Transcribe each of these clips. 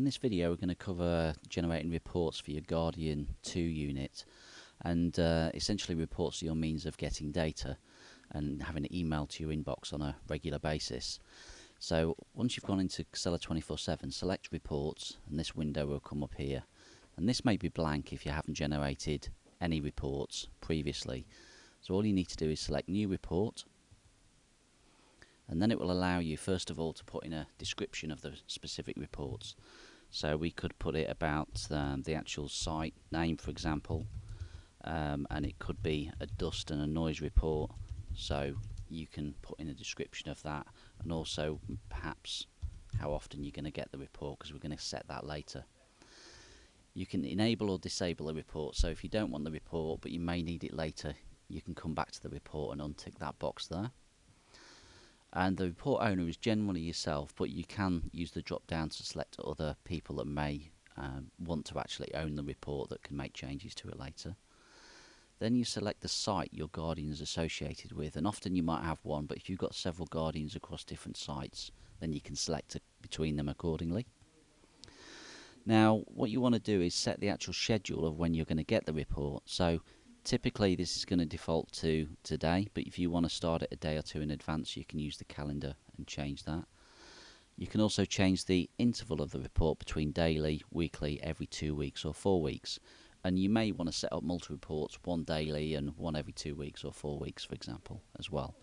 this video we're going to cover generating reports for your Guardian2 unit, and essentially reports are your means of getting data and having it emailed to your inbox on a regular basis. So once you've gone into Casella 24/7, select reports, and this window will come up here, and this may be blank if you haven't generated any reports previously. So all you need to do is select new report, and then it will allow you first of all to put in a description of the specific reports. So we could put it about the actual site name, for example, and it could be a dust and a noise report, so you can put in a description of that, and also perhaps how often you're going to get the report, because we're going to set that later. You can enable or disable a report, so if you don't want the report but you may need it later, you can come back to the report and untick that box there. And the report owner is generally yourself, but you can use the drop down to select other people that may want to actually own the report that can make changes to it later. Then you select the site your Guardian is associated with, and often you might have one, but if you've got several Guardians across different sites, then you can select between them accordingly. Now what you want to do is set the actual schedule of when you're going to get the report. So typically this is going to default to today, but if you want to start it a day or two in advance, you can use the calendar and change that. You can also change the interval of the report between daily, weekly, every 2 weeks or 4 weeks. And you may want to set up multi-reports, one daily and one every 2 weeks or 4 weeks, for example, as well.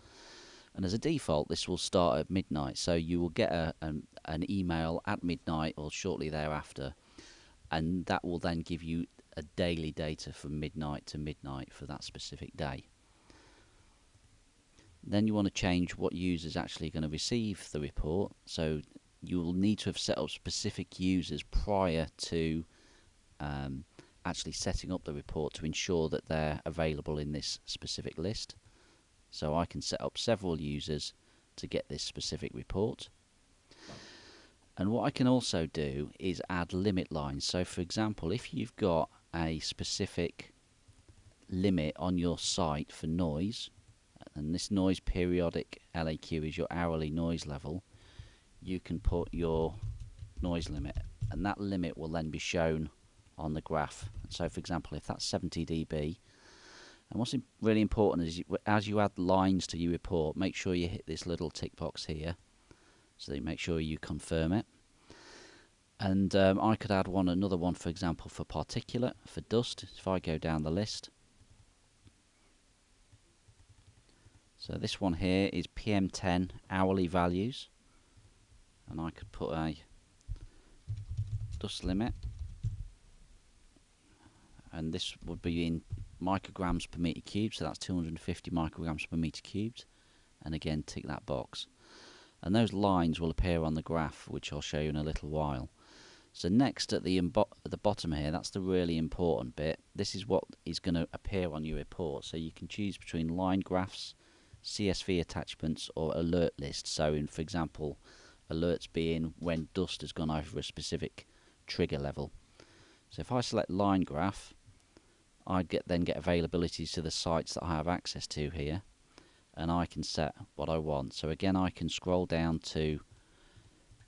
And as a default, this will start at midnight, so you will get an email at midnight or shortly thereafter, and that will then give you a daily data from midnight to midnight for that specific day. Then you want to change what user is actually going to receive the report, so you will need to have set up specific users prior to actually setting up the report to ensure that they're available in this specific list. So I can set up several users to get this specific report. And what I can also do is add limit lines. So for example, if you've got a specific limit on your site for noise, and this noise periodic LAQ is your hourly noise level, you can put your noise limit, and that limit will then be shown on the graph. So for example, if that's 70 dB, and what's really important is as you add lines to your report, make sure you hit this little tick box here, so that you make sure you confirm it. And I could add another one, for example, for particulate, for dust, if I go down the list. So this one here is PM10 hourly values, and I could put a dust limit, and this would be in micrograms per meter cubed, so that's 250 micrograms per meter cubed, and again tick that box. And those lines will appear on the graph, which I'll show you in a little while. So next at the bottom here, that's the really important bit. This is what is going to appear on your report. So you can choose between line graphs, CSV attachments, or alert lists. So for example, alerts being when dust has gone over a specific trigger level. So if I select line graph, I'd then get availabilities to the sites that I have access to here, and I can set what I want. So again, I can scroll down to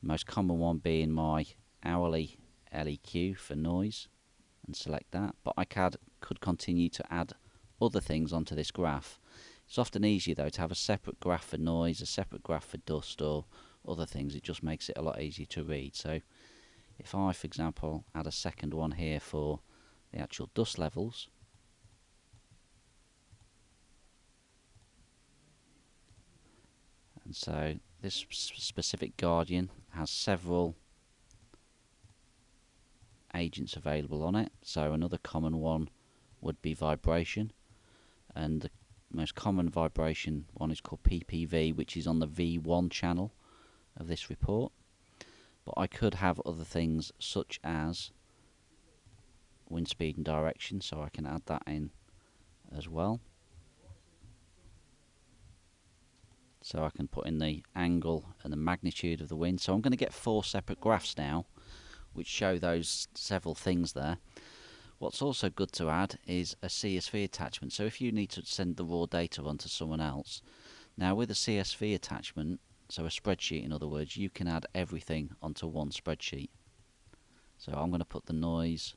the most common one being my hourly LEQ for noise and select that, but I could continue to add other things onto this graph. It's often easier though to have a separate graph for noise, a separate graph for dust, or other things. It just makes it a lot easier to read. So if I, for example, add a second one here for the actual dust levels, and so this specific Guardian has several agents available on it. So another common one would be vibration, and the most common vibration one is called PPV, which is on the V1 channel of this report. But I could have other things such as wind speed and direction, so I can add that in as well. So I can put in the angle and the magnitude of the wind. So I'm going to get 4 separate graphs now which show those several things there. What's also good to add is a CSV attachment. So if you need to send the raw data on to someone else, now with a CSV attachment, so a spreadsheet in other words, you can add everything onto one spreadsheet. So I'm going to put the noise,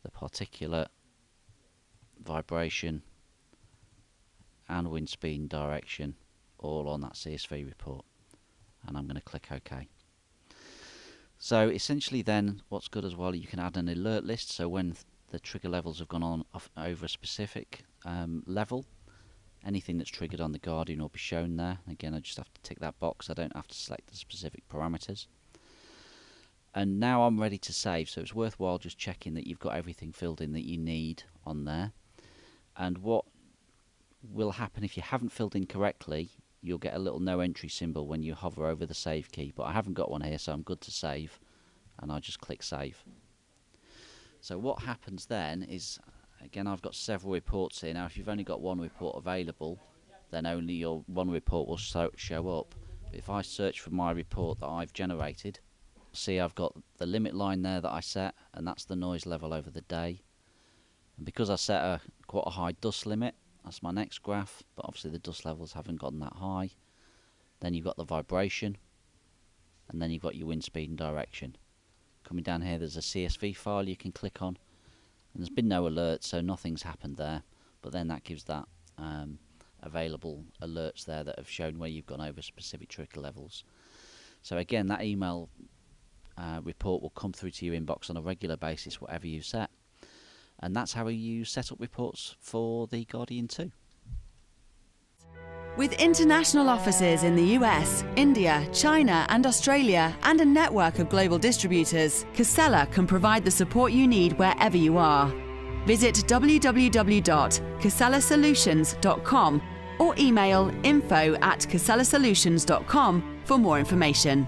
the particulate, vibration and wind speed and direction all on that CSV report, and I'm going to click OK. So essentially then what's good as well, you can add an alert list, so when the trigger levels have gone on over a specific level, anything that's triggered on the Guardian will be shown there. Again, I just have to tick that box, I don't have to select the specific parameters. And now I'm ready to save, so it's worthwhile just checking that you've got everything filled in that you need on there. And what will happen if you haven't filled in correctly, you'll get a little no entry symbol when you hover over the save key, but I haven't got one here, so I'm good to save, and I'll just click save. So what happens then is, again, I've got several reports here. Now if you've only got one report available, then only your one report will show up. But if I search for my report that I've generated, see I've got the limit line there that I set, and that's the noise level over the day. And because I set quite a high dust limit, that's my next graph, but obviously the dust levels haven't gotten that high. Then you've got the vibration, and then you've got your wind speed and direction. Coming down here there's a CSV file you can click on, and there's been no alert, so nothing's happened there, but then that gives that available alerts there that have shown where you've gone over specific trigger levels. So again, that email report will come through to your inbox on a regular basis, whatever you set. And that's how you set up reports for the Guardian2. With international offices in the US, India, China and Australia, and a network of global distributors, Casella can provide the support you need wherever you are. Visit www.casellasolutions.com or email info@casellasolutions.com for more information.